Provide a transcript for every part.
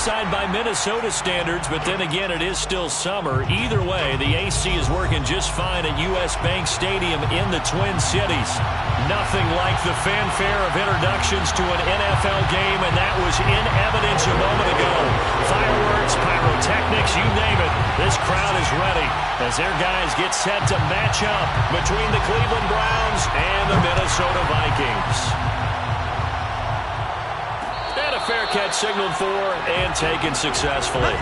side by Minnesota standards, but then again, it is still summer. Either way, the AC is working just fine at U.S. Bank Stadium in the Twin Cities. Nothing like the fanfare of introductions to an NFL game, and that was in evidence a moment ago. Fireworks, pyrotechnics, you name it. This crowd is ready as their guys get set to match up between the Cleveland Browns and the Minnesota Vikings. And a fair catch signaled for and taken successfully.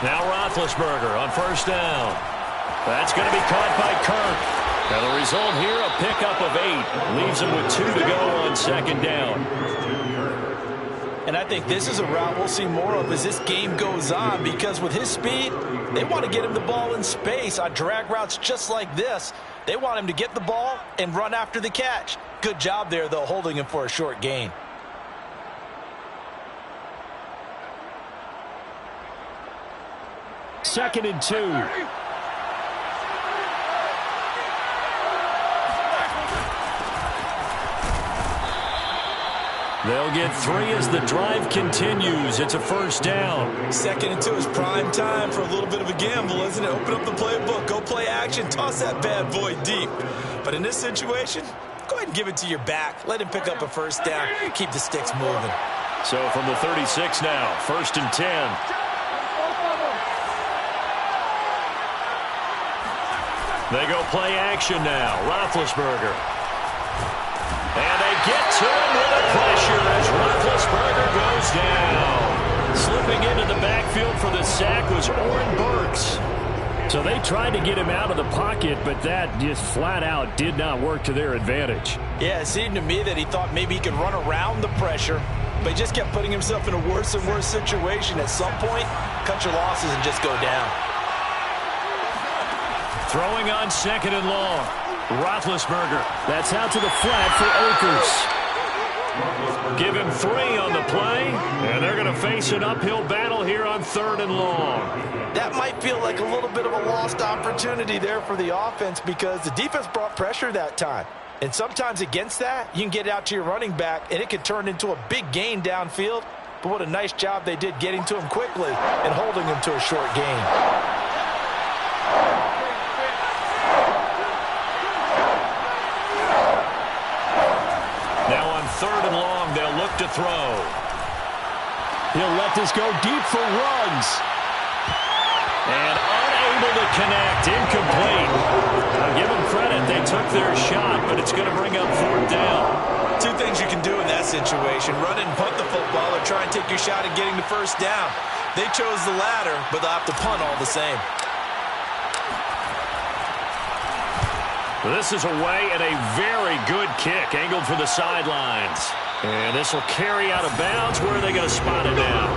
Now Roethlisberger on first down. That's going to be caught by Kirk. And the result here, a pickup of 8. Leaves him with 2 to go on second down. And I think this is a route we'll see more of as this game goes on, because with his speed, they want to get him the ball in space on drag routes just like this. They want him to get the ball and run after the catch. Good job there, though, holding him for a short gain. Second and 2. They'll get 3 as the drive continues. It's a first down. Second and 2 is prime time for a little bit of a gamble, isn't it? Open up the playbook, go play action, toss that bad boy deep. But in this situation, go ahead and give it to your back. Let him pick up a first down. Keep the sticks moving. So from the 36 now, first and 10. They go play action now. Roethlisberger. And they get to him with a pressure as Roethlisberger goes down. Slipping into the backfield for the sack was Oren Burks. So they tried to get him out of the pocket, but that just flat out did not work to their advantage. Yeah, it seemed to me that he thought maybe he could run around the pressure, but he just kept putting himself in a worse and worse situation. At some point, cut your losses and just go down. Throwing on second and long. Roethlisberger. That's out to the flat for Akers. Give him 3 on the play, and they're going to face an uphill battle here on third and long. That might feel like a little bit of a lost opportunity there for the offense, because the defense brought pressure that time. And sometimes against that, you can get out to your running back, and it can turn into a big gain downfield. But what a nice job they did getting to him quickly and holding him to a short gain. Third and long, they'll look to throw. He'll let this go deep for Ruggs. And unable to connect, incomplete. I'll give them credit, they took their shot, but it's going to bring up fourth down. 2 things you can do in that situation: run and punt the football, or try and take your shot at getting the first down. They chose the latter, but they'll have to punt all the same. This is away and a very good kick, angled for the sidelines. And this will carry out of bounds. Where are they going to spot it now?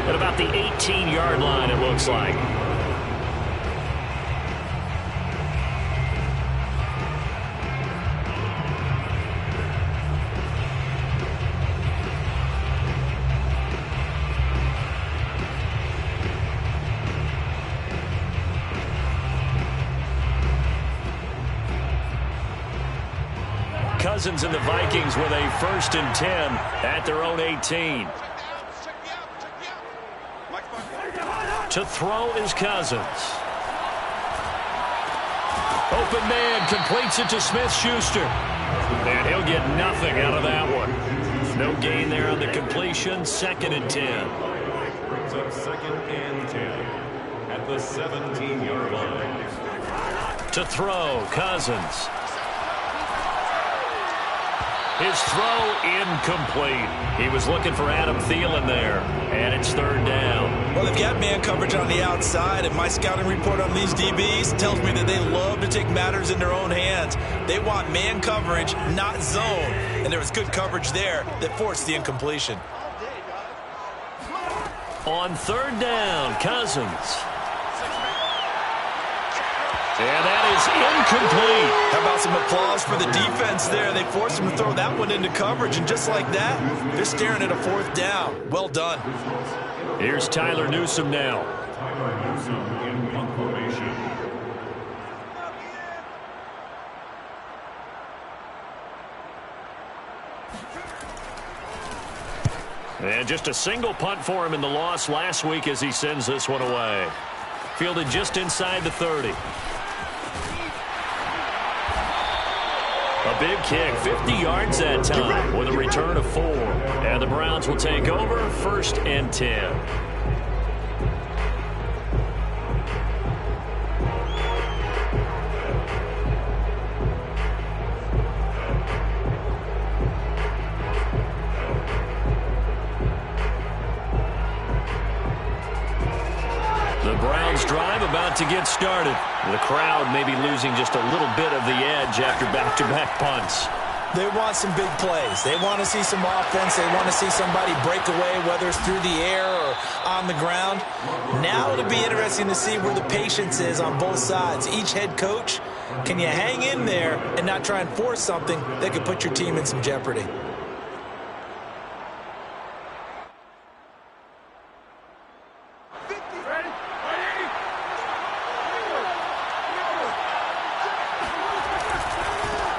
At about the 18-yard line, it looks like. Cousins and the Vikings with a first and 10 at their own 18. To throw is Cousins. Open man completes it to Smith-Schuster. And he'll get nothing out of that one. No gain there on the completion. Second and 10. Brings up second and 10 at the 17-yard line. To throw, Cousins. His throw incomplete. He was looking for Adam Thielen there, and it's third down. Well, they've got man coverage on the outside, and my scouting report on these DBs tells me that they love to take matters in their own hands. They want man coverage, not zone, and there was good coverage there that forced the incompletion. On third down, Cousins. And that is incomplete. How about some applause for the defense there? They forced him to throw that one into coverage, and just like that, they're staring at a fourth down. Well done. Here's Tyler Newsome now. Tyler Newsome in punt formation. And just a single punt for him in the loss last week as he sends this one away. Fielded just inside the 30. A big kick, 50 yards that time with a return of 4. And the Browns will take over 1st and 10. The Browns drive about to get started. The crowd may be losing just a little bit of the edge after back-to-back punts. They want some big plays. They want to see some offense. They want to see somebody break away, whether it's through the air or on the ground. Now it'll be interesting to see where the patience is on both sides. Each head coach, can you hang in there and not try and force something that could put your team in some jeopardy?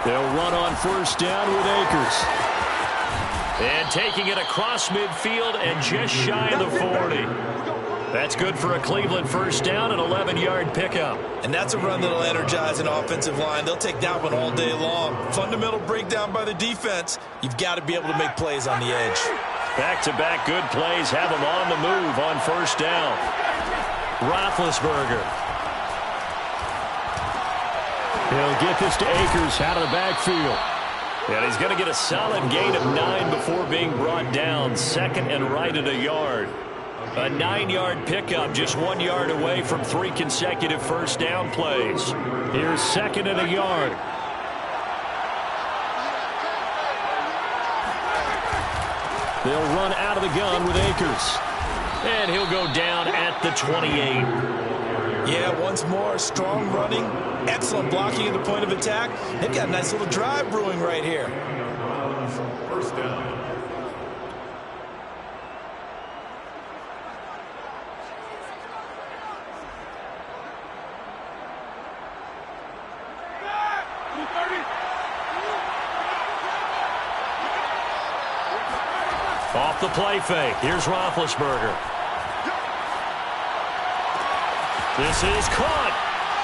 They'll run on first down with Akers. And taking it across midfield and just shy of the 40. That's good for a Cleveland first down, an 11-yard pickup. And that's a run that'll energize an offensive line. They'll take that one all day long. Fundamental breakdown by the defense. You've got to be able to make plays on the edge. Back-to-back good plays have them on the move on first down. Roethlisberger. He'll get this to Akers out of the backfield. And he's going to get a solid gain of 9 before being brought down. 2nd and right at a yard. A 9-yard pickup, just 1 yard away from 3 consecutive first down plays. Here's 2nd and a yard. They'll run out of the gun with Akers. And he'll go down at the 28. Yeah, once more, strong running, excellent blocking at the point of attack. They've got a nice little drive brewing right here. First down. Off the play fake. Here's Roethlisberger. This is caught.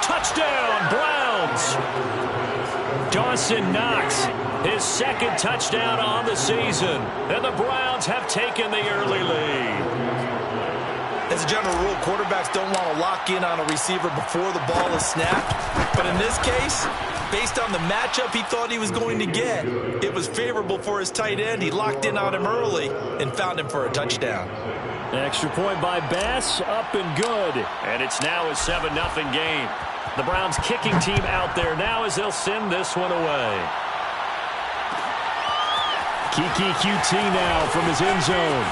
Touchdown, Browns. Dawson Knox, his 2nd touchdown on the season. And the Browns have taken the early lead. As a general rule, quarterbacks don't want to lock in on a receiver before the ball is snapped. But in this case, based on the matchup he thought he was going to get, it was favorable for his tight end. He locked in on him early and found him for a touchdown. Extra point by Bass, up and good. And it's now a 7-0 game. The Browns kicking team out there now as they'll send this one away. Kiki QT now from his end zone.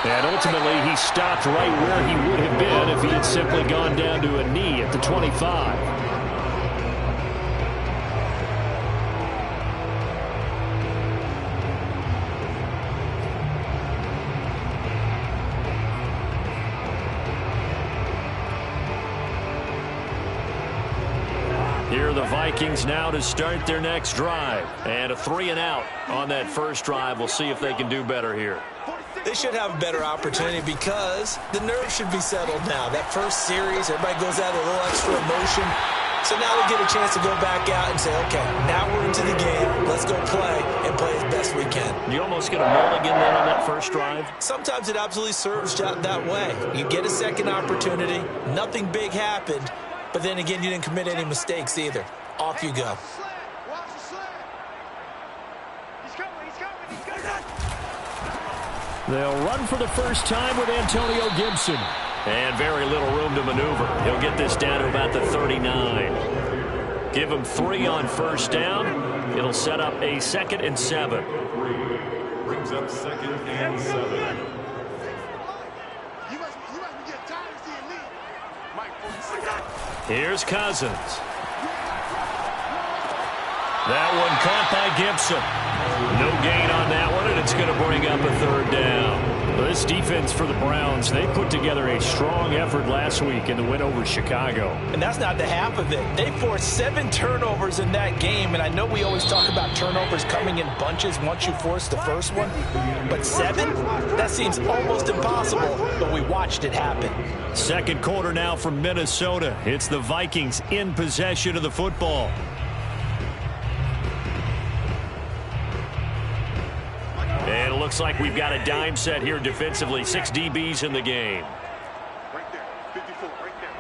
And ultimately, he stopped right where he would have been if he had simply gone down to a knee at the 25. Here are the Vikings now to start their next drive. And a 3-and-out on that first drive. We'll see if they can do better here. They should have a better opportunity because the nerves should be settled now. That first series, everybody goes out with a little extra emotion. So now they get a chance to go back out and say, okay, now we're into the game. Let's go play and play as best we can. You almost get a mulligan then on that first drive? Sometimes it absolutely serves that way. You get a second opportunity. Nothing big happened. But then again, you didn't commit any mistakes either. Off you go. They'll run for the first time with Antonio Gibson. And very little room to maneuver. He'll get this down to about the 39. Give him 3 on first down. It'll set up a 2nd and 7. Brings up 2nd and 7. Here's Cousins. That one caught by Gibson. No gain on that one, and it's going to bring up a 3rd down. Well, this defense for the Browns, they put together a strong effort last week in the win over Chicago. And that's not the half of it. They forced 7 turnovers in that game, and I know we always talk about turnovers coming in bunches once you force the first one, but 7? That seems almost impossible, but we watched it happen. Second quarter now from Minnesota. It's the Vikings in possession of the football. And it looks like we've got a dime set here defensively. 6 DBs in the game. Right there, 54, right there,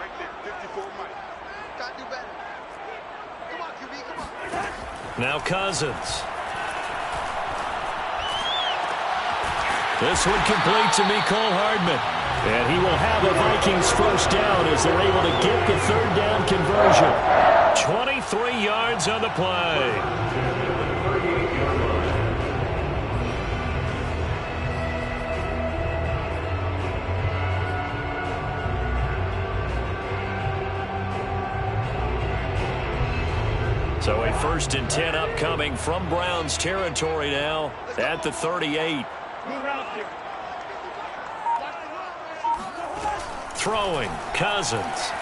54, Mike. Gotta do better. Come on, QB, come on. Now Cousins. This one complete to Mecole Hardman. And he will have a Vikings first down as they're able to get the 3rd down conversion. 23 yards on the play. So a 1st and 10 upcoming from Browns territory now at the 38. Throwing, Cousins.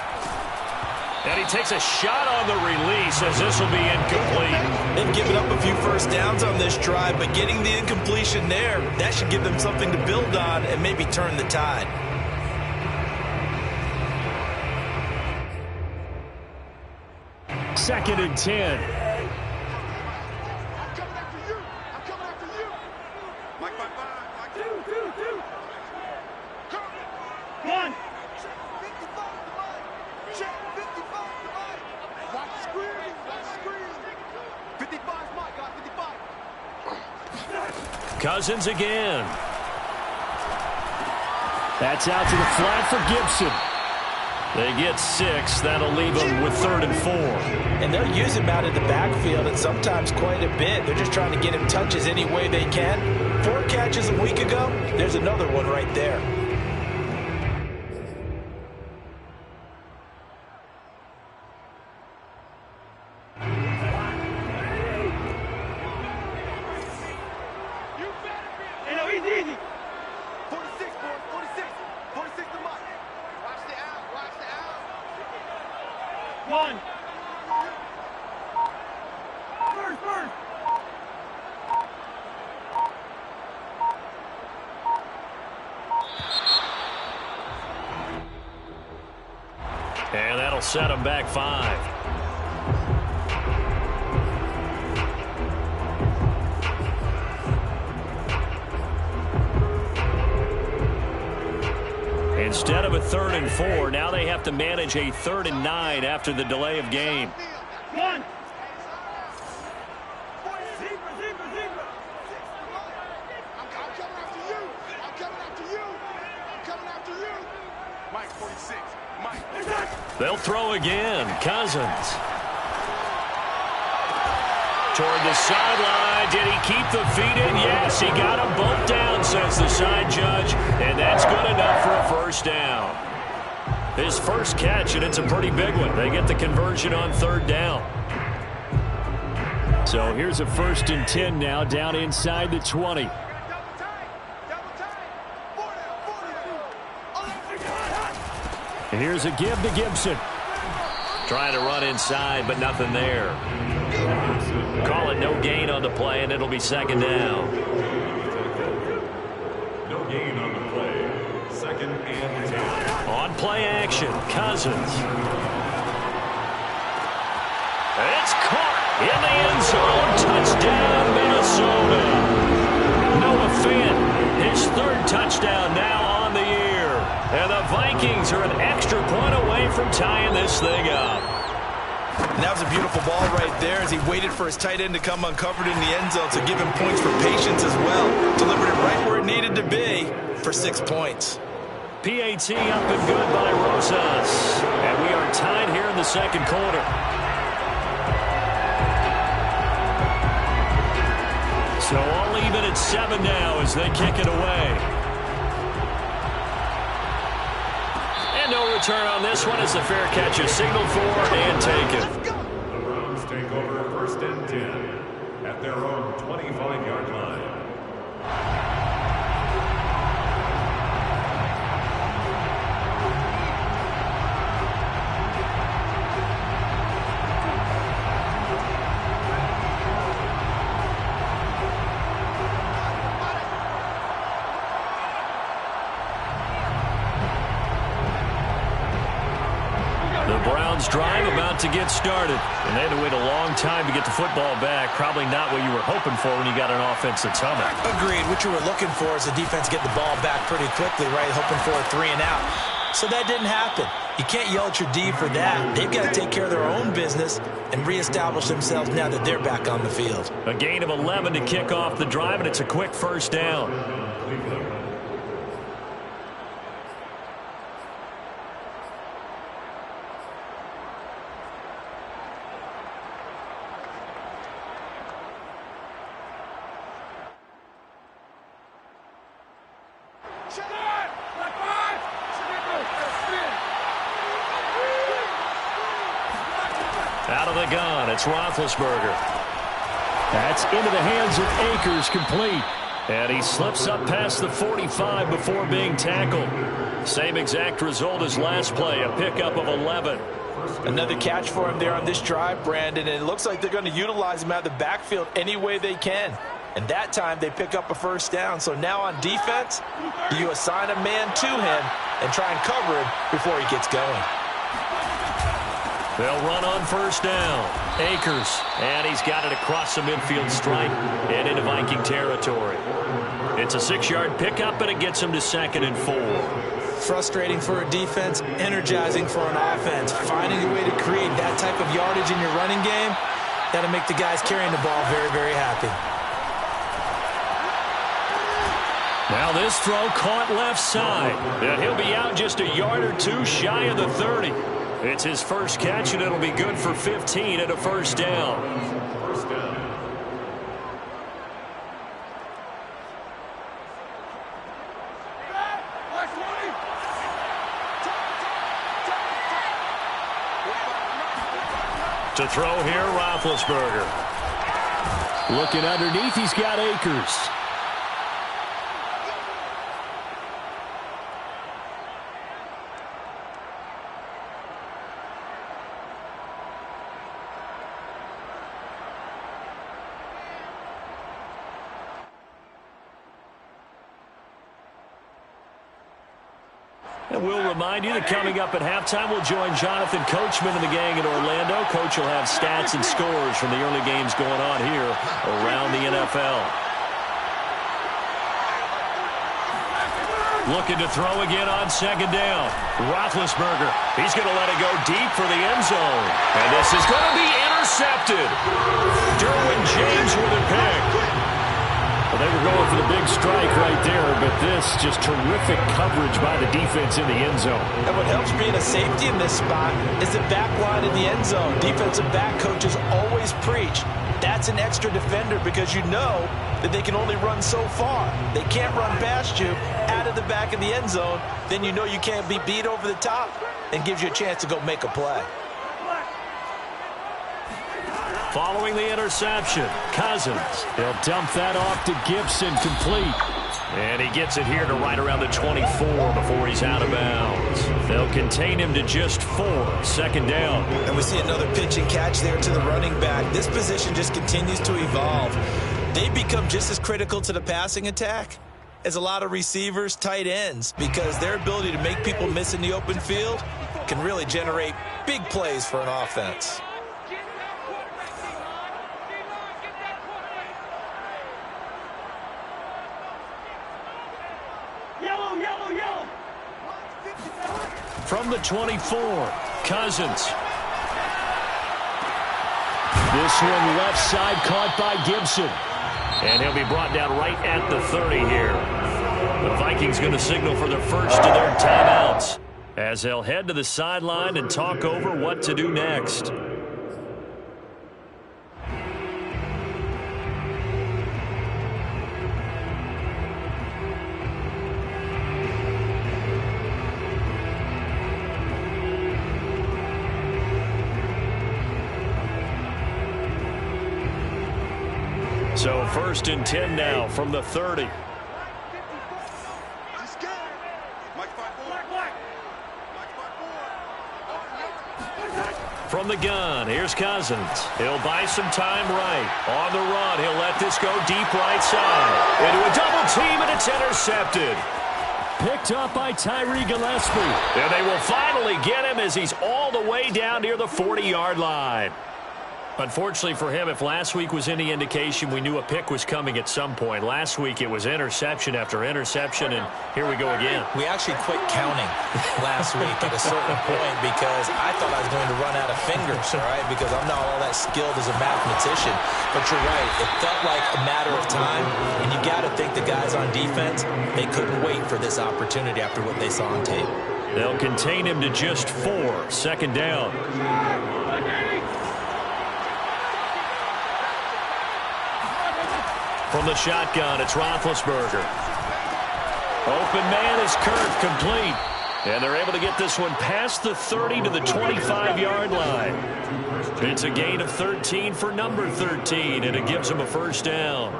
And he takes a shot on the release as this will be incomplete. They've given up a few first downs on this drive, but getting the incompletion there, that should give them something to build on and maybe turn the tide. Second and 10. I'm coming after you. I'm coming after you. Mike, Mike. 2. Come. 1. Check 55 to Mike. Check 55 to Mike. Watch the screen. Watch the screen. 55's Mike. Got 55. Cousins again. That's out to the flat for Gibson. They get 6. That'll leave them with 3rd and 4. And they'll use him out in the backfield and sometimes quite a bit. They're just trying to get him touches any way they can. 4 catches a week ago. There's another one right there. Easy. 46, boys. 46. 46 to Mike. Watch the out. Watch the out. 1. First. And that'll set them back 5. Instead of a 3rd and 4, now they have to manage a 3rd and 9 after the delay of game. 1. Mike, 46. Mike. They'll throw again. Cousins. Toward the sideline. Did he keep the feet in? Yes, he got them both down, says the side judge. And that's good enough for a first down. His first catch, and it's a pretty big one. They get the conversion on 3rd down. So here's a 1st and 10 now down inside the 20. And here's a give to Gibson. Trying to run inside, but nothing there. Call it no gain on the play, and it'll be 2nd down. No gain on the play. 2nd and 10. On play action, Cousins. It's caught in the end zone. Touchdown, Minnesota. Noah Fant, his 3rd touchdown now on the year. And the Vikings are an extra point away from tying this thing up. And that was a beautiful ball right there as he waited for his tight end to come uncovered in the end zone to give him points for patience as well. Delivered it right where it needed to be for 6 points. PAT up and good by Rosas. And we are tied here in the second quarter. So all even at 7 now as they kick it away. And no return on this one as the fair catch is signaled for and taken. The Browns take over 1st and 10 at their own 25-yard line. Drive about to get started, and they had to wait a long time to get the football back. Probably not what you were hoping for when you got an offense that's humming. Agreed. What you were looking for is the defense get the ball back pretty quickly, right? Hoping for a 3 and out. So that didn't happen. You can't yell at your D for that. They've got to take care of their own business and reestablish themselves now that they're back on the field. A gain of 11 to kick off the drive, and it's a quick first down. Out of the gun, it's Roethlisberger. That's into the hands of Akers, complete. And he slips up past the 45 before being tackled. Same exact result as last play, a pickup of 11. Another catch for him there on this drive, Brandon, and it looks like they're going to utilize him out of the backfield any way they can. And that time they pick up a first down. So now on defense, you assign a man to him and try and cover him before he gets going. They'll run on first down. Akers, and he's got it across the midfield stripe and into Viking territory. It's a 6-yard pickup, and it gets him to 2nd and 4. Frustrating for a defense, energizing for an offense. Finding a way to create that type of yardage in your running game, that'll make the guys carrying the ball very, very happy. Now this throw caught left side, and he'll be out just a yard or two shy of the 30. It's his first catch, and it'll be good for 15 at a first down. First down. To throw here, Roethlisberger. Looking underneath, he's got Akers. And we'll remind you that coming up at halftime, we'll join Jonathan Coachman and the gang in Orlando. Coach will have stats and scores from the early games going on here around the NFL. Looking to throw again on 2nd down. Roethlisberger, he's going to let it go deep for the end zone. And this is going to be intercepted. Derwin James with a pick. Well, they were going for the big strike right there, but this just terrific coverage by the defense in the end zone. And what helps being a safety in this spot is the back line in the end zone. Defensive back coaches always preach. That's an extra defender because you know that they can only run so far. They can't run past you out of the back of the end zone. Then you know you can't be beat over the top and gives you a chance to go make a play. Following the interception, Cousins. He'll dump that off to Gibson, complete. And he gets it here to right around the 24 before he's out of bounds. They'll contain him to just 4, 2nd down. And we see another pitch and catch there to the running back. This position just continues to evolve. They become just as critical to the passing attack as a lot of receivers, tight ends, because their ability to make people miss in the open field can really generate big plays for an offense. From the 24, Cousins. This one left side caught by Gibson. And he'll be brought down right at the 30 here. The Vikings going to signal for the first of their timeouts as they'll head to the sideline and talk over what to do next. So 1st and 10 now from the 30. From the gun, here's Cousins. He'll buy some time right. On the run, he'll let this go deep right side. Into a double team, and it's intercepted. Picked up by Tyree Gillespie. And they will finally get him as he's all the way down near the 40-yard line. Unfortunately for him, if last week was any indication, we knew a pick was coming at some point. Last week it was interception after interception, and here we go again. We actually quit counting last week at a certain point because I thought I was going to run out of fingers, all right, because I'm not all that skilled as a mathematician. But you're right. It felt like a matter of time, and you got to think the guys on defense, they couldn't wait for this opportunity after what they saw on tape. They'll contain him to just 4. 2nd down. From the shotgun, it's Roethlisberger. Open man is Kirk, complete. And they're able to get this one past the 30 to the 25-yard line. It's a gain of 13 for number 13, and it gives them a 1st down.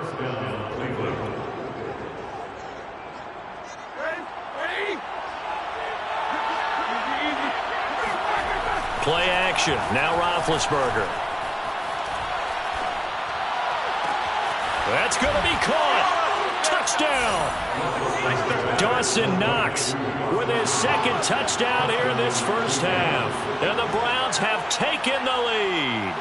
Play action, now Roethlisberger. That's going to be caught. Touchdown. Dawson Knox with his 2nd touchdown here in this first half. And the Browns have taken the lead.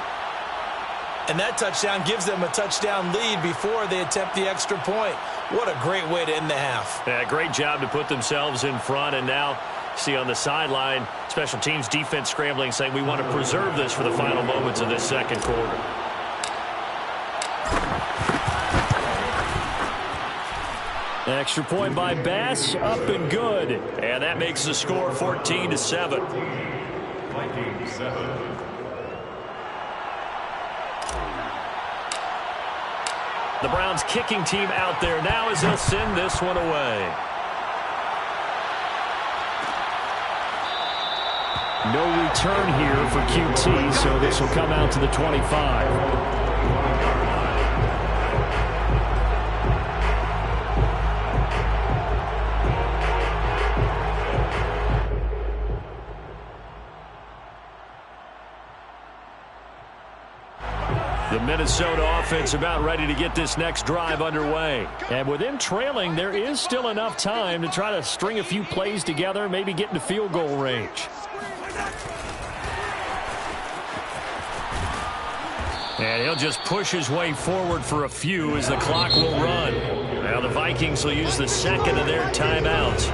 And that touchdown gives them a touchdown lead before they attempt the extra point. What a great way to end the half. Yeah, great job to put themselves in front. And now, see on the sideline, special teams defense scrambling, saying we want to preserve this for the final moments of this 2nd quarter. Extra point by Bass, up and good. And that makes the score 14-7. Vikings 7. The Browns kicking team out there now as they'll send this one away. No return here for QT, so this will come out to the 25. The Minnesota offense about ready to get this next drive underway. And with them trailing, there is still enough time to try to string a few plays together, maybe get into field goal range. And he'll just push his way forward for a few as the clock will run. Now the Vikings will use the 2nd of their timeouts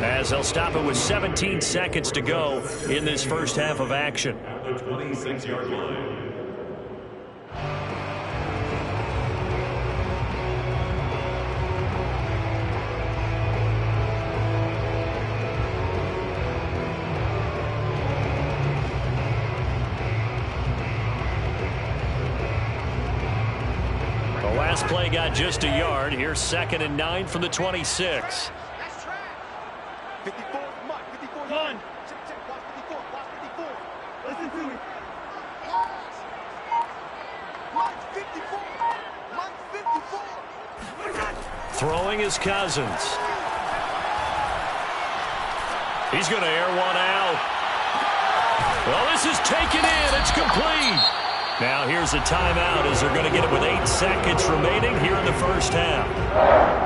as they'll stop it with 17 seconds to go in this first half of action. At the 26-yard line. Last play got just a yard. Here's 2nd and 9 from the 26. 54, Mike, 54, Gun. Check, watch 54, watch 54. Listen to me. Mike 54, Mike 54. Throwing is Cousins. He's going to air one out. Well, this is taken in. It's complete. Now here's a timeout as they're going to get it with 8 seconds remaining here in the first half.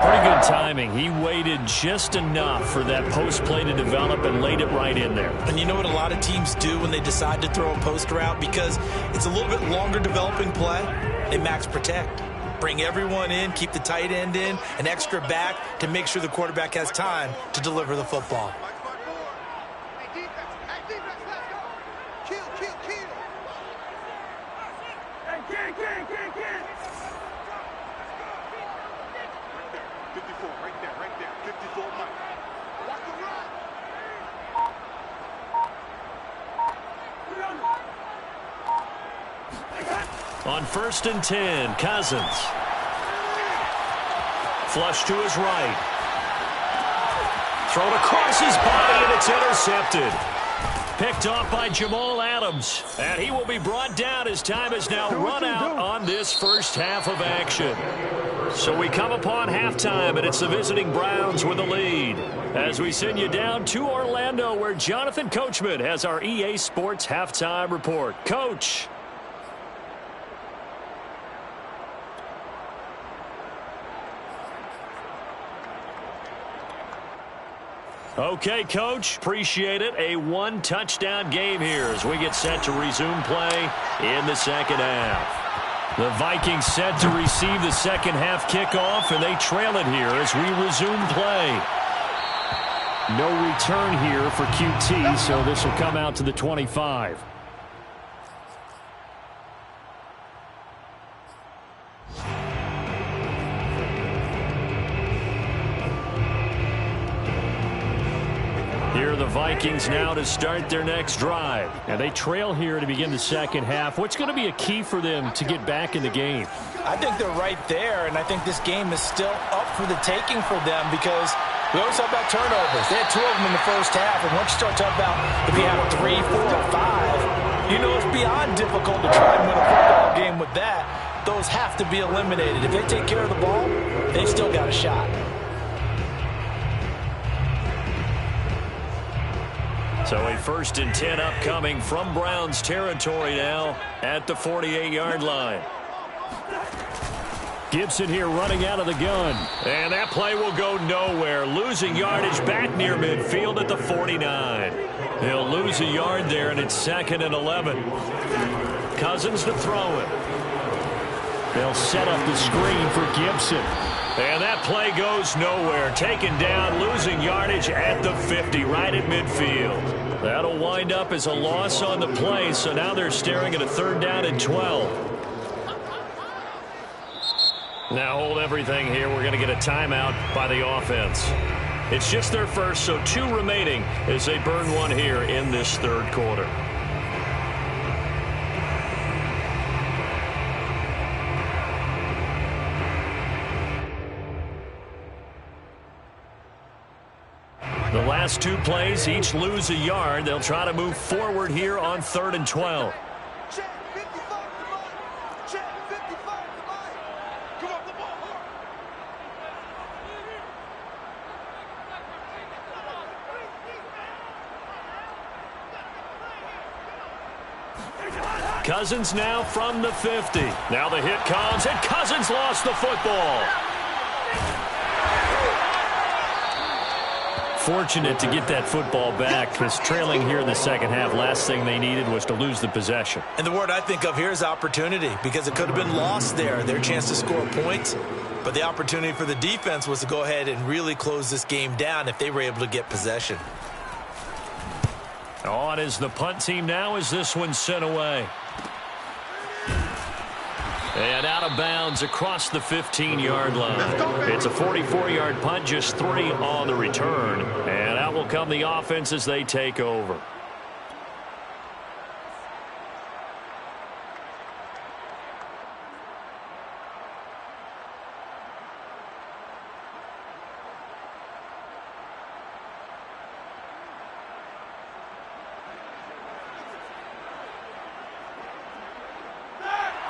Pretty good timing. He waited just enough for that post play to develop and laid it right in there. And you know what a lot of teams do when they decide to throw a post route? Because it's a little bit longer developing play, they max protect. Bring everyone in, keep the tight end in, an extra back to make sure the quarterback has time to deliver the football. Hey, defense, let's go. Kill. On 1st and 10, Cousins. Flush to his right. Thrown across his body, and it's intercepted. Picked off by Jamal Adams. And he will be brought down as time has now run out on this first half of action. So we come upon halftime, and it's the visiting Browns with the lead. As we send you down to Orlando, where Jonathan Coachman has our EA Sports halftime report. Coach. Okay, Coach, appreciate it. A one-touchdown game here as we get set to resume play in the second half. The Vikings set to receive the second half kickoff, and they trail it here as we resume play. No return here for QT, so this will come out to the 25. Here are the Vikings now to start their next drive. And they trail here to begin the second half. What's going to be a key for them to get back in the game? I think they're right there, and I think this game is still up for the taking for them because we always talk about turnovers. They had 2 of them in the first half, and once you start talking about if you have 3, 4, 5, you know it's beyond difficult to try and win a football game with that. Those have to be eliminated. If they take care of the ball, they've still got a shot. So a 1st and 10 upcoming from Browns territory now at the 48-yard line. Gibson here running out of the gun. And that play will go nowhere. Losing yardage back near midfield at the 49. He'll lose a yard there, and it's 2nd and 11. Cousins to throw it. They'll set up the screen for Gibson. And that play goes nowhere. Taken down, losing yardage at the 50, right at midfield. That'll wind up as a loss on the play, so now they're staring at a 3rd down and 12. Now hold everything here. We're going to get a timeout by the offense. It's just their first, so 2 remaining as they burn one here in this 3rd quarter. The last 2 plays, each lose a yard. They'll try to move forward here on 3rd and 12. Check 55 to line. Check 55 to line. Come up the ball hard. Cousins now from the 50. Now the hit comes, and Cousins lost the football. Fortunate to get that football back, because trailing here in the second half, last thing they needed was to lose the possession. And the word I think of here is opportunity, because it could have been lost there, their chance to score points. But the opportunity for the defense was to go ahead and really close this game down if they were able to get possession. On is the punt team now as this one's sent away. And out of bounds across the 15-yard line. It's a 44-yard punt, just 3 on the return. And out will come the offense as they take over.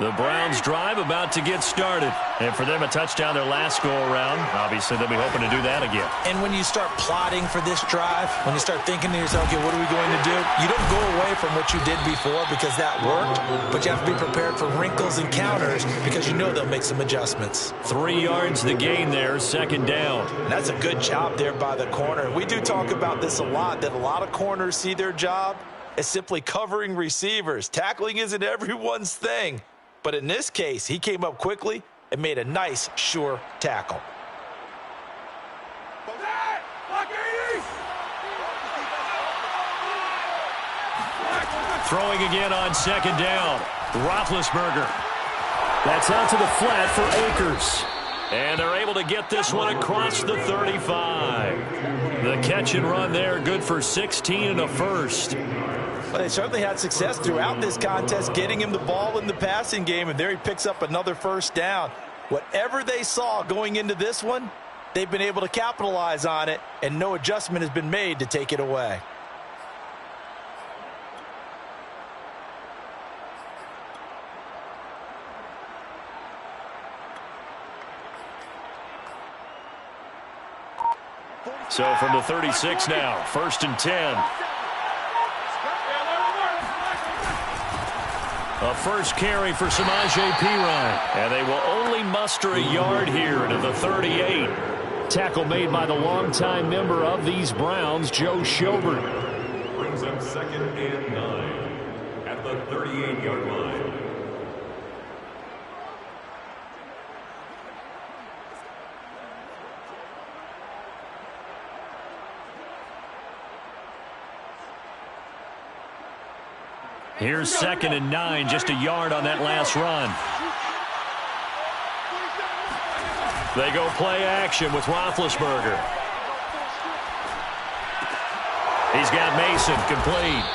The Browns drive about to get started. And for them, a touchdown their last go-around. Obviously, they'll be hoping to do that again. And when you start plotting for this drive, when you start thinking to yourself, okay, what are we going to do? You don't go away from what you did before because that worked, but you have to be prepared for wrinkles and counters because you know they'll make some adjustments. 3 yards the gain there, 2nd down. And that's a good job there by the corner. We do talk about this a lot, that a lot of corners see their job as simply covering receivers. Tackling isn't everyone's thing. But in this case, he came up quickly and made a nice, sure tackle. Throwing again on 2nd down. Roethlisberger That's out to the flat for Akers. And they're able to get this one across the 35. The catch and run there, good for 16 and a first. Well, they certainly had success throughout this contest, getting him the ball in the passing game, and there he picks up another first down. Whatever they saw going into this one, they've been able to capitalize on it, and no adjustment has been made to take it away. So from the 36 now, 1st and 10. A first carry for Samaje Perine. And they will only muster a yard here to the 38. Tackle made by the longtime member of these Browns, Joe Schobert. Brings up 2nd and 9 at the 38-yard line. Here's 2nd and 9, just a yard on that last run. They go play action with Roethlisberger. He's got Mason complete.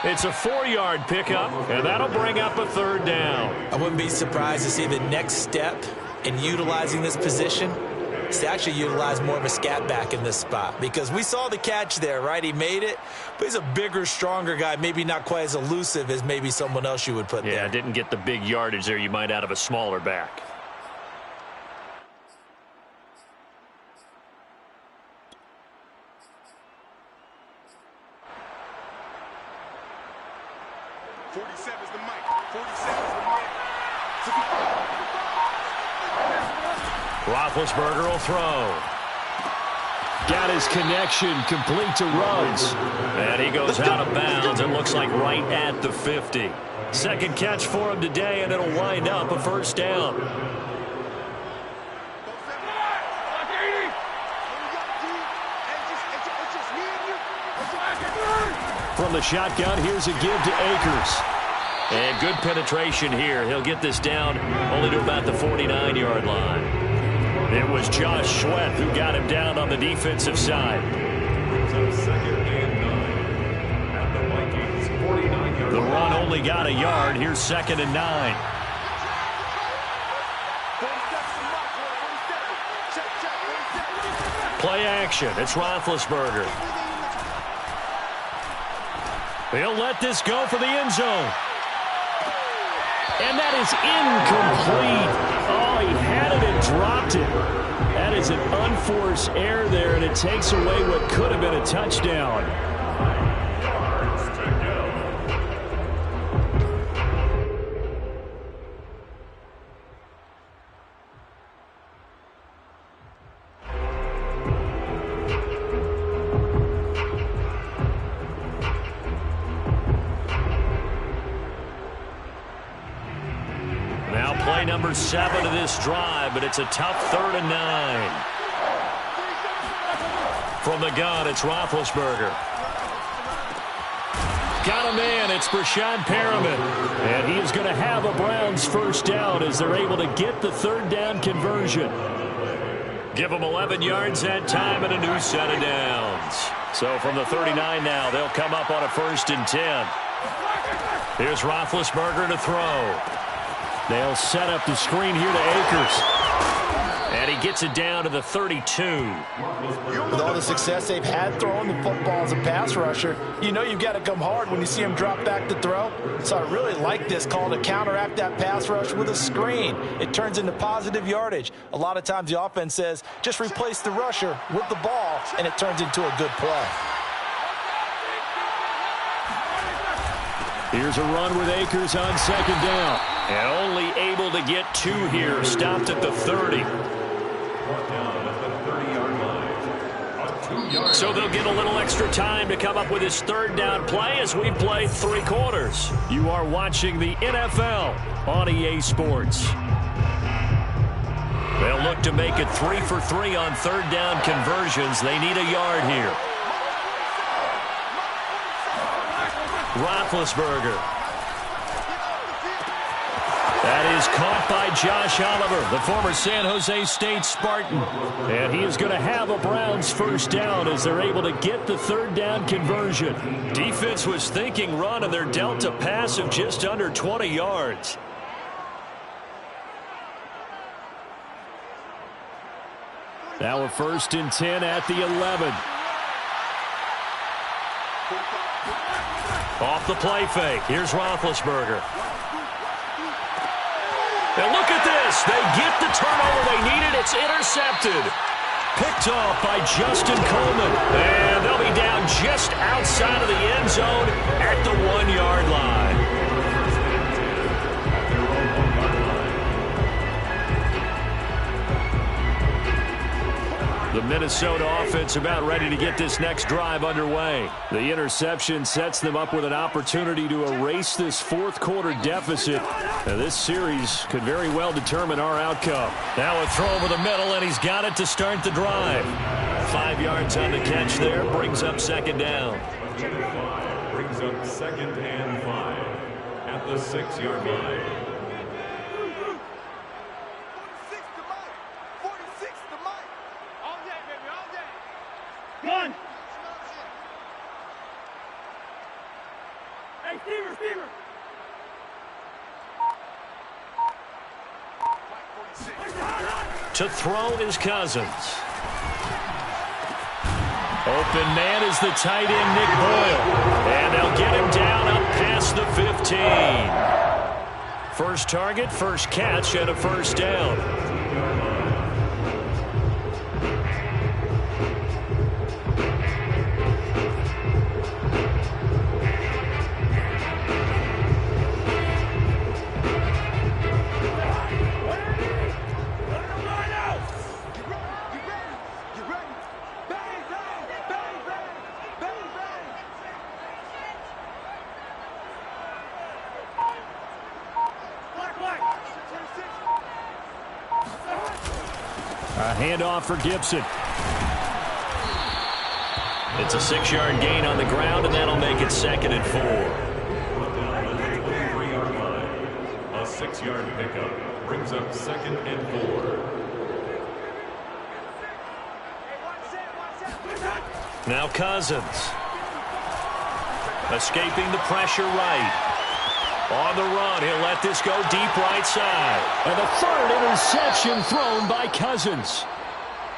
It's a 4-yard pickup, and that'll bring up a 3rd down. I wouldn't be surprised to see the next step in utilizing this position is to actually utilize more of a scat back in this spot, because we saw the catch there, right? He made it, but he's a bigger, stronger guy, maybe not quite as elusive as maybe someone else you would put there. Yeah, didn't get the big yardage there you might out of a smaller back. Roethlisberger will throw. Got his connection complete to Ruggs. And he goes out of bounds. It looks like right at the 50. Second catch for him today, and it'll wind up a first down. From the shotgun, here's a give to Akers. And good penetration here. He'll get this down only to about the 49-yard line. It was Josh Sweat who got him down on the defensive side. The run only got a yard. Here's 2nd and 9. Play action. It's Roethlisberger. He'll let this go for the end zone. And that is incomplete. Oh, he had it and dropped it. That is an unforced error there, and it takes away what could have been a touchdown. Number 7 of this drive, but it's a tough 3rd and 9. From the gun, it's Roethlisberger. Got a man. It's Brashad Perriman. And he is going to have a Browns first down as they're able to get the 3rd down conversion. Give them 11 yards that time and a new set of downs. So from the 39 now, they'll come up on a 1st and 10. Here's Roethlisberger to throw. They'll set up the screen here to Akers. And he gets it down to the 32. With all the success they've had throwing the football as a pass rusher, you know you've got to come hard when you see him drop back to throw. So I really like this call to counteract that pass rush with a screen. It turns into positive yardage. A lot of times the offense says, just replace the rusher with the ball, and it turns into a good play. Here's a run with Akers on 2nd down. And only able to get 2 here. Stopped at the 30. So they'll get a little extra time to come up with his 3rd down play as we play 3 quarters. You are watching the NFL on EA Sports. They'll look to make it 3 for 3 on 3rd down conversions. They need a yard here. Roethlisberger. That is caught by Josh Oliver, the former San Jose State Spartan. And he is going to have a Browns first down as they're able to get the third down conversion. Defense was thinking run, and they're dealt a pass of just under 20 yards. Now a 1st and 10 at the 11. Off the play fake. Here's Roethlisberger. And look at this. They get the turnover they needed. It's intercepted. Picked off by Justin Coleman. And they'll be down just outside of the end zone at the 1-yard line. The Minnesota offense about ready to get this next drive underway. The interception sets them up with an opportunity to erase this fourth-quarter deficit. Now, this series could very well determine our outcome. Now a throw over the middle, and he's got it to start the drive. 5 yards on the catch there, brings up 2nd down. Brings up 2nd and 5 at the 6-yard line. 46 to Mike. All day, baby, all day. One. Hey, Stever. To throw is Cousins. Open man is the tight end, Nick Boyle. And they'll get him down up past the 15. First target, first catch, and a first down. Handoff for Gibson. It's a 6-yard gain on the ground, and that'll make it 2nd and 4. A 6-yard pickup brings up 2nd and 4. Now Cousins. Escaping the pressure right. On the run, he'll let this go deep right side. And the 3rd interception thrown by Cousins.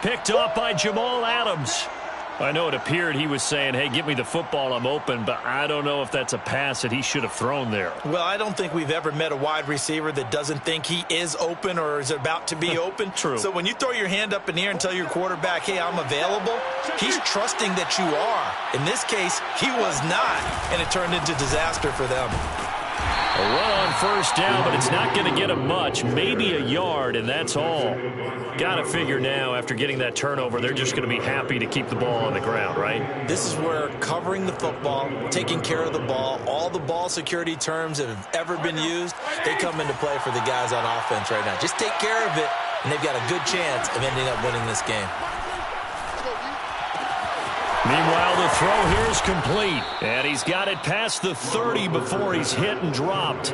Picked off by Jamal Adams. I know it appeared he was saying, hey, give me the football, I'm open, but I don't know if that's a pass that he should have thrown there. Well, I don't think we've ever met a wide receiver that doesn't think he is open or is about to be open. True. So when you throw your hand up in the air and tell your quarterback, hey, I'm available, he's trusting that you are. In this case, he was not, and it turned into disaster for them. A run on first down, but it's not going to get him much. Maybe a yard, and that's all. Got to figure now, after getting that turnover, they're just going to be happy to keep the ball on the ground, right? This is where covering the football, taking care of the ball, all the ball security terms that have ever been used, they come into play for the guys on offense right now. Just take care of it, and they've got a good chance of ending up winning this game. Meanwhile, the throw here is complete. And he's got it past the 30 before he's hit and dropped.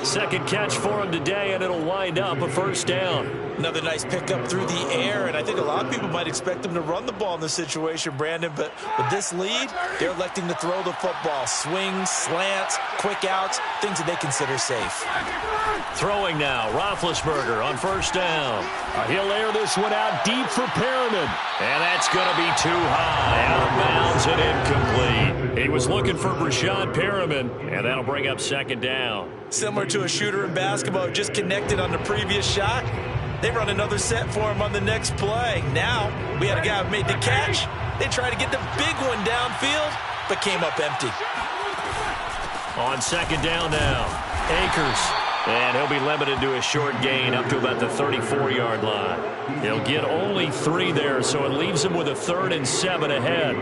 2nd catch for him today, and it'll wind up a first down. Another nice pickup through the air, and I think a lot of people might expect him to run the ball in this situation, Brandon, but with this lead, they're electing to throw the football. Swings, slants, quick outs, things that they consider safe. Throwing now, Roethlisberger on first down. He'll air this one out deep for Perriman, and that's going to be too high, out of bounds and incomplete. He was looking for Brashad Perriman, and that'll bring up 2nd down. Similar to a shooter in basketball, just connected on the previous shot. They run another set for him on the next play. Now, we had a guy who made the catch. They tried to get the big one downfield, but came up empty. On 2nd down now, Akers. And he'll be limited to a short gain up to about the 34-yard line. He'll get only 3 there, so it leaves him with a 3rd and 7 ahead.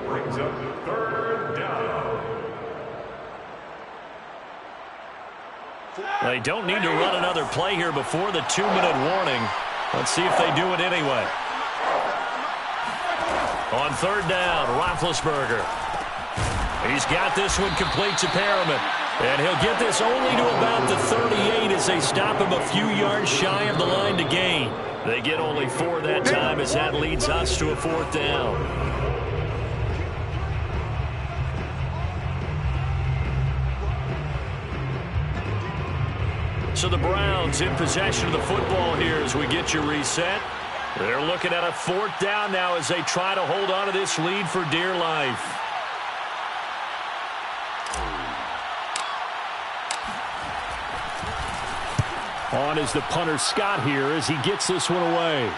Brings up 3rd down. They don't need to run another play here before the 2-minute warning. Let's see if they do it anyway. On 3rd down, Roethlisberger. He's got this one complete to Perriman. And he'll get this only to about the 38 as they stop him a few yards shy of the line to gain. They get only 4 that time as that leads us to a 4th down. So the Browns in possession of the football here as we get you reset. They're looking at a 4th down now as they try to hold on to this lead for dear life. On is the punter Scott here as he gets this one away.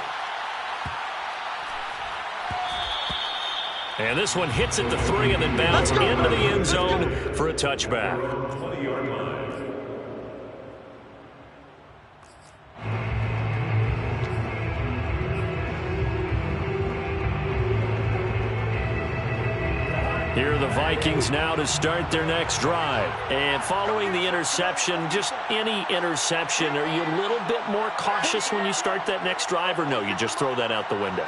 And this one hits at the 3 and then bounces into the end zone for a touchback. 20-yard line. Here are the Vikings now to start their next drive. And following the interception, just any interception, are you a little bit more cautious when you start that next drive, or no, you just throw that out the window?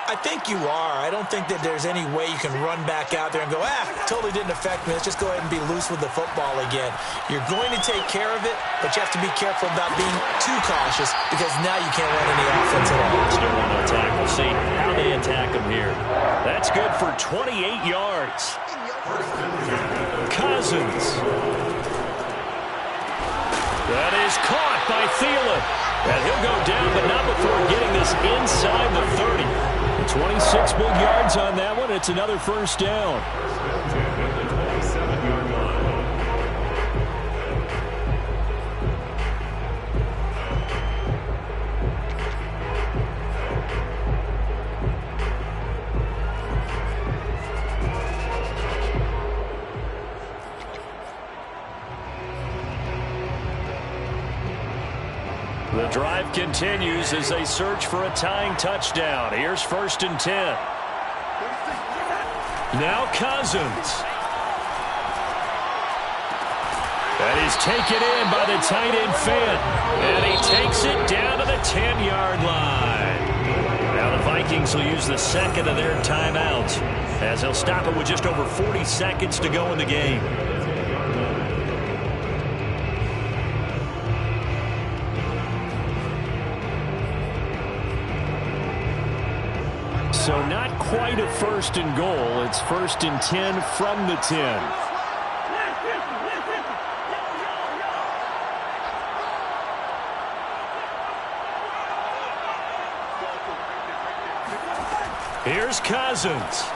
I think you are. I don't think that there's any way you can run back out there and go, totally didn't affect me. Let's just go ahead and be loose with the football again. You're going to take care of it, but you have to be careful about being too cautious because now you can't run any offense at all. Still want to attack. We'll see how they attack him here. That's good for 28 yards. Cousins. That is caught by Thielen. And he'll go down, but not before getting this inside the 30. 26 big yards on that one. It's another 1st down. At the 27-yard line. The drive continues as they search for a tying touchdown. Here's 1st and 10. Now Cousins. That is taken in by the tight end Fant. And he takes it down to the 10-yard line. Now the Vikings will use the 2nd of their timeouts as they'll stop it with just over 40 seconds to go in the game. So not quite a 1st and goal. It's 1st and 10 from the 10. Here's Cousins.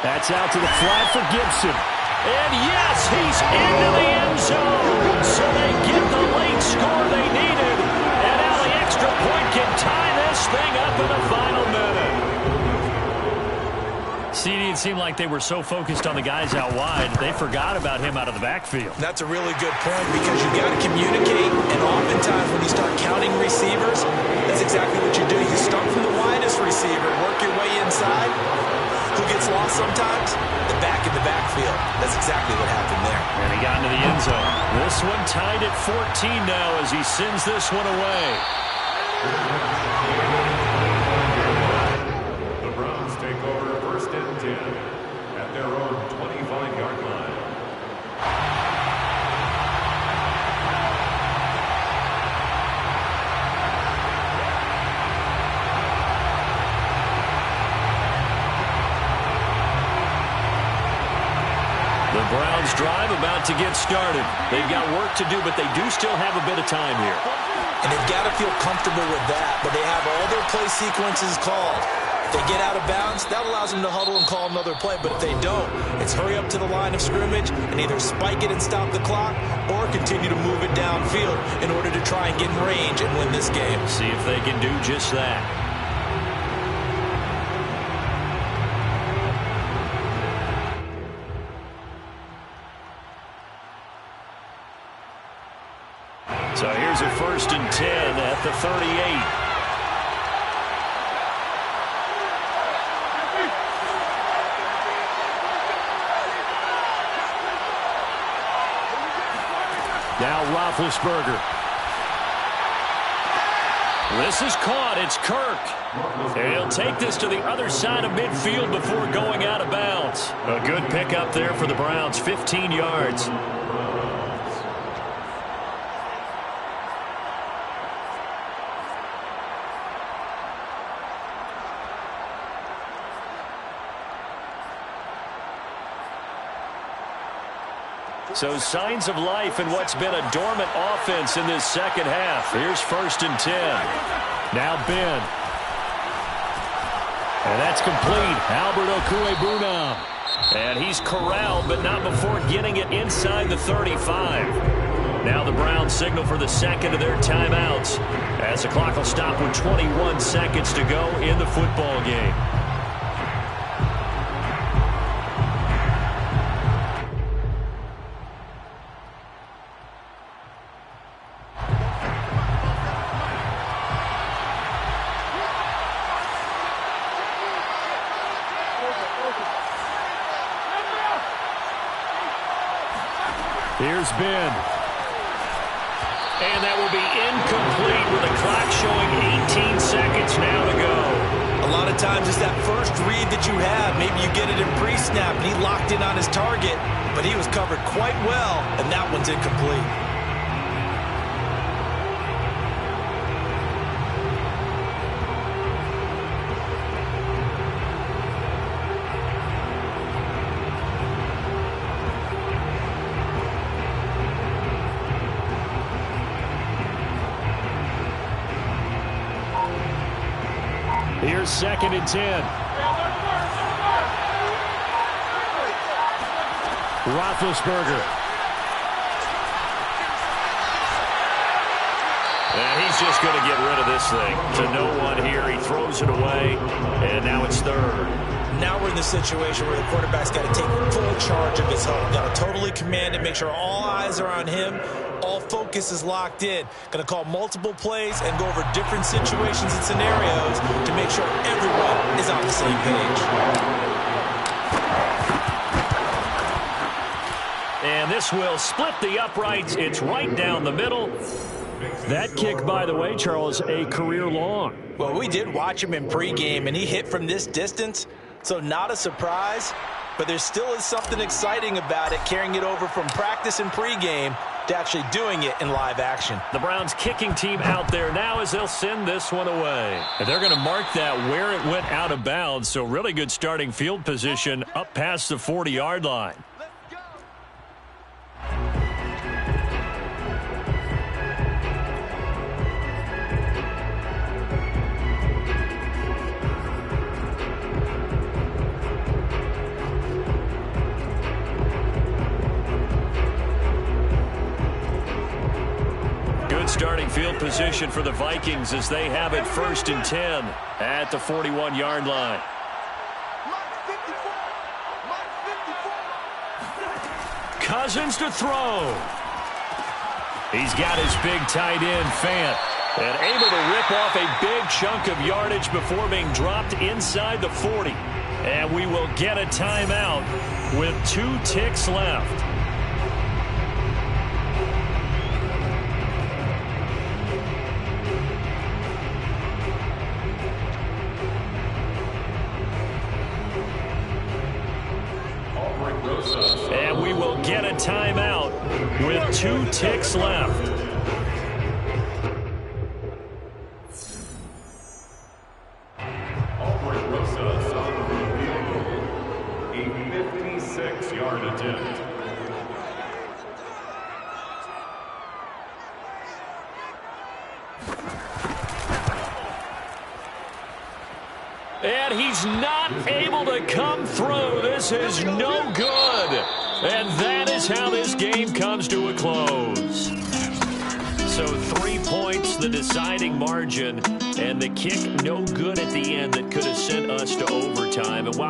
That's out to the flat for Gibson. And yes, he's into the end zone. So they get the late score they needed. And now the extra point can tie this thing up in the final minute. CD, it seemed like they were so focused on the guys out wide, they forgot about him out of the backfield. That's a really good point because you've got to communicate, and oftentimes when you start counting receivers, that's exactly what you do. You start from the widest receiver, work your way inside. Who gets lost sometimes? The back in the backfield. That's exactly what happened there. And he got into the end zone. This one tied at 14 now as he sends this one away. The Browns take over 1st and 10 at their own 25-yard line. The Browns drive about to get started. They've got work to do, but they do still have a bit of time here. And they've got to feel comfortable with that, but they have all their play sequences called. If they get out of bounds, that allows them to huddle and call another play, but if they don't, it's hurry up to the line of scrimmage and either spike it and stop the clock or continue to move it downfield in order to try and get in range and win this game. See if they can do just that. So here's a 1st and 10 at the 38. Now Roethlisberger. This is caught. It's Kirk. And he'll take this to the other side of midfield before going out of bounds. A good pickup there for the Browns, 15 yards. So signs of life in what's been a dormant offense in this second half. Here's 1st and 10. Now Ben. And that's complete. Albert Okwuegbunam. And he's corralled, but not before getting it inside the 35. Now the Browns signal for the second of their timeouts, as the clock will stop with 21 seconds to go in the football game. Here's Ben. And that will be incomplete with the clock showing 18 seconds now to go. A lot of times it's that first read that you have. Maybe you get it in pre-snap and he locked in on his target, but he was covered quite well, and that one's incomplete. Here's 2nd and 10. Roethlisberger. And he's just going to get rid of this thing. To no one here. He throws it away, and now it's 3rd. Now we're in the situation where the quarterback's got to take full charge of his home. Got to totally command it, make sure all eyes are on him. All focus is locked in. Going to call multiple plays and go over different situations and scenarios to make sure everyone is on the same page. And this will split the uprights. It's right down the middle. That kick, by the way, Charles, a career long. Well, we did watch him in pregame, and he hit from this distance, so not a surprise. But there still is something exciting about it, carrying it over from practice and pregame to actually doing it in live action. The Browns kicking team out there now as they'll send this one away. And they're going to mark that where it went out of bounds, so really good starting field position up past the 40-yard line. Starting field position for the Vikings as they have it 1st and 10 at the 41-yard line. Cousins to throw. He's got his big tight end, Fant, and able to rip off a big chunk of yardage before being dropped inside the 40. And we will get a timeout with 2 ticks left. And we will get a timeout with 2 ticks left. A 56-yard attempt. And he's not able to come through. This is no good. And that is how this game comes to a close. So 3 points, the deciding margin, and the kick no good at the end that could have sent us to overtime. And while